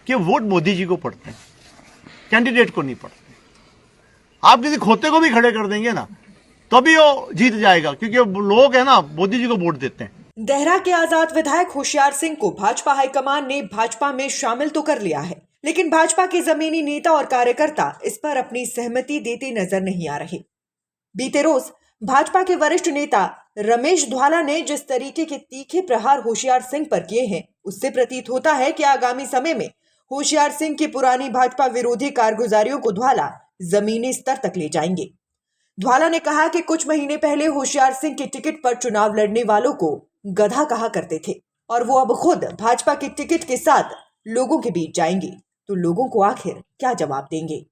कि वोट मोदी जी को पड़ते हैं, कैंडिडेट को नहीं पड़ते। आप किसी खोते को भी खड़े कर देंगे ना तभी वो जीत जाएगा, क्योंकि लोग है ना मोदी जी को वोट देते हैं। देहरा के आजाद विधायक होशियार सिंह को भाजपा हाईकमान ने भाजपा में शामिल तो कर लिया है, लेकिन भाजपा के जमीनी नेता और कार्यकर्ता इस पर अपनी सहमति देते नजर नहीं आ रहे। बीते रोज भाजपा के वरिष्ठ नेता रमेश ध्वाला ने जिस तरीके के तीखे प्रहार होशियार सिंह पर किए हैं, उससे प्रतीत होता है कि आगामी समय में होशियार सिंह की पुरानी भाजपा विरोधी कारगुजारियों को ध्वाला जमीनी स्तर तक ले जाएंगे। ध्वाला ने कहा कि कुछ महीने पहले होशियार सिंह के टिकट पर चुनाव लड़ने वालों को गधा कहा करते थे और वो अब खुद भाजपा के टिकट के साथ लोगों के बीच जाएंगे, तो लोगों को आखिर क्या जवाब देंगे।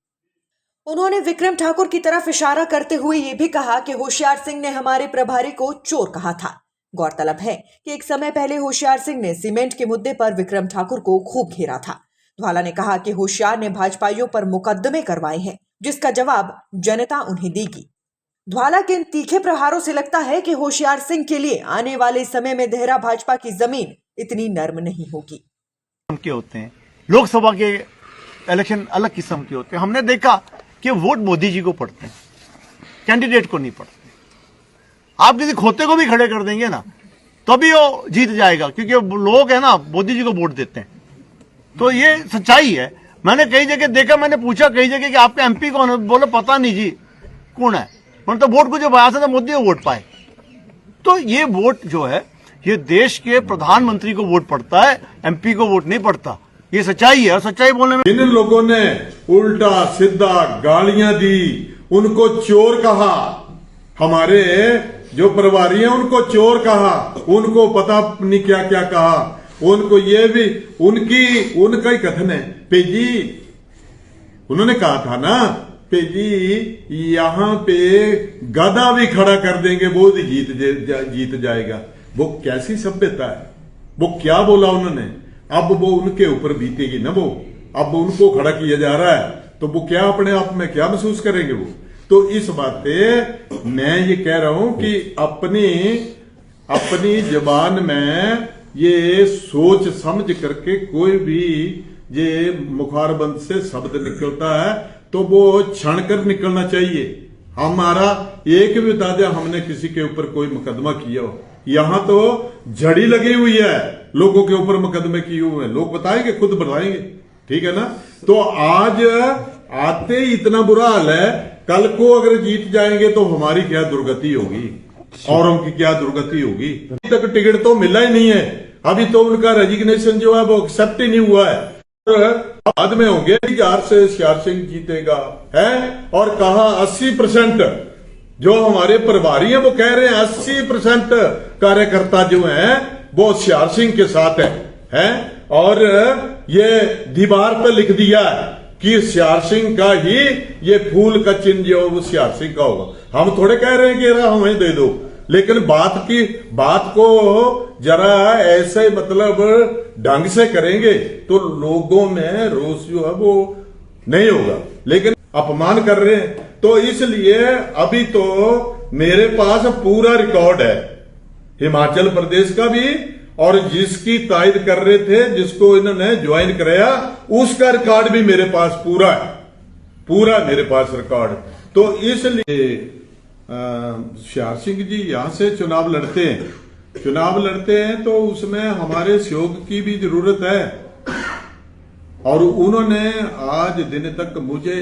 उन्होंने विक्रम ठाकुर की तरफ इशारा करते हुए ये भी कहा कि होशियार सिंह ने हमारे प्रभारी को चोर कहा था। गौरतलब है कि एक समय पहले होशियार सिंह ने सीमेंट के मुद्दे पर विक्रम ठाकुर को खूब घेरा था। ध्वाला ने कहा कि होशियार ने भाजपाइयों पर मुकदमे करवाए हैं, जिसका जवाब जनता उन्हें देगी। ध्वाला के इन तीखे प्रहारों से लगता है कि होशियार सिंह के लिए आने वाले समय में देहरा भाजपा की जमीन इतनी नर्म नहीं होगी। के होते हैं लोकसभा के इलेक्शन अलग किस्म के होते हैं। हमने देखा कि वोट मोदी जी को पड़ते हैं, कैंडिडेट को नहीं पड़ते। आप किसी खोते को भी खड़े कर देंगे ना तभी वो जीत जाएगा, क्योंकि लोग है ना मोदी जी को वोट देते हैं। तो ये सच्चाई है। मैंने कई जगह देखा, मैंने पूछा कई जगह कि आपके एमपी कौन है, बोले पता नहीं जी कौन है, मतलब वोट को जो आया था मोदी को वोट पाए। तो ये वोट जो है ये देश के प्रधानमंत्री को वोट पड़ता है, एमपी को वोट नहीं पड़ता। ये सच्चाई है, और सच्चाई बोलने में जिन लोगों ने उल्टा सीधा गालियां दी, उनको चोर कहा, हमारे जो प्रभारी हैं उनको चोर कहा, उनको पता नहीं क्या क्या कहा, उनको ये भी उनका ही कथन है पेजी। उन्होंने कहा था ना पेजी यहां पे गधा भी खड़ा कर देंगे वो भी जीत जाएगा। वो कैसी सभ्यता है, वो क्या बोला उन्होंने। अब वो उनके ऊपर बीतेगी ना, वो अब उनको खड़ा किया जा रहा है तो वो क्या अपने आप में क्या महसूस करेंगे वो। तो इस बात पे मैं ये कह रहा हूं कि अपनी जबान में ये सोच समझ करके कोई भी ये मुखारबंद से शब्द निकलता है तो वो क्षण कर निकलना चाहिए। हमारा एक भी बता दिया हमने किसी के ऊपर कोई मुकदमा किया हो, यहां तो झड़ी लगी हुई है, लोगों के ऊपर मुकदमे किए हुए हैं, लोग बताएंगे, खुद बताएंगे, ठीक है ना। तो आज आते ही इतना बुरा हाल है, कल को अगर जीत जाएंगे तो हमारी क्या दुर्गति होगी, औरों की क्या दुर्गति होगी। अभी तक टिकट तो मिला ही नहीं है, अभी तो उनका रेजिग्नेशन जो है वो एक्सेप्ट ही नहीं हुआ है। बाद में होंगे 1000 से होशियार सिंह जीतेगा है, और कहा 80% जो हमारे प्रभारी हैं वो कह रहे हैं 80% कार्यकर्ता जो हैं वो होशियार सिंह के साथ है, और ये दीवार पे लिख दिया है कि होशियार सिंह का ही ये फूल का चिन्ह जो होशियार सिंह का होगा। हम थोड़े कह रहे हैं कि हमें दे दो, लेकिन बात को जरा ऐसे मतलब ढंग से करेंगे तो लोगों में रोष जो है वो नहीं होगा, लेकिन अपमान कर रहे हैं। तो इसलिए अभी तो मेरे पास पूरा रिकॉर्ड है हिमाचल प्रदेश का भी, और जिसकी तायद कर रहे थे, जिसको इन्होंने ज्वाइन कराया, उसका रिकॉर्ड भी मेरे पास पूरा है, पूरा मेरे पास रिकॉर्ड। तो इसलिए होशियार सिंह जी यहां से चुनाव लड़ते हैं तो उसमें हमारे सहयोग की भी जरूरत है, और उन्होंने आज दिन तक मुझे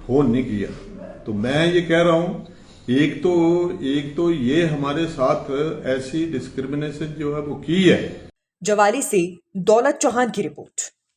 फोन नहीं किया। तो मैं ये कह रहा हूं एक तो ये हमारे साथ ऐसी डिस्क्रिमिनेशन जो है वो की है। जवाली से दौलत चौहान की रिपोर्ट।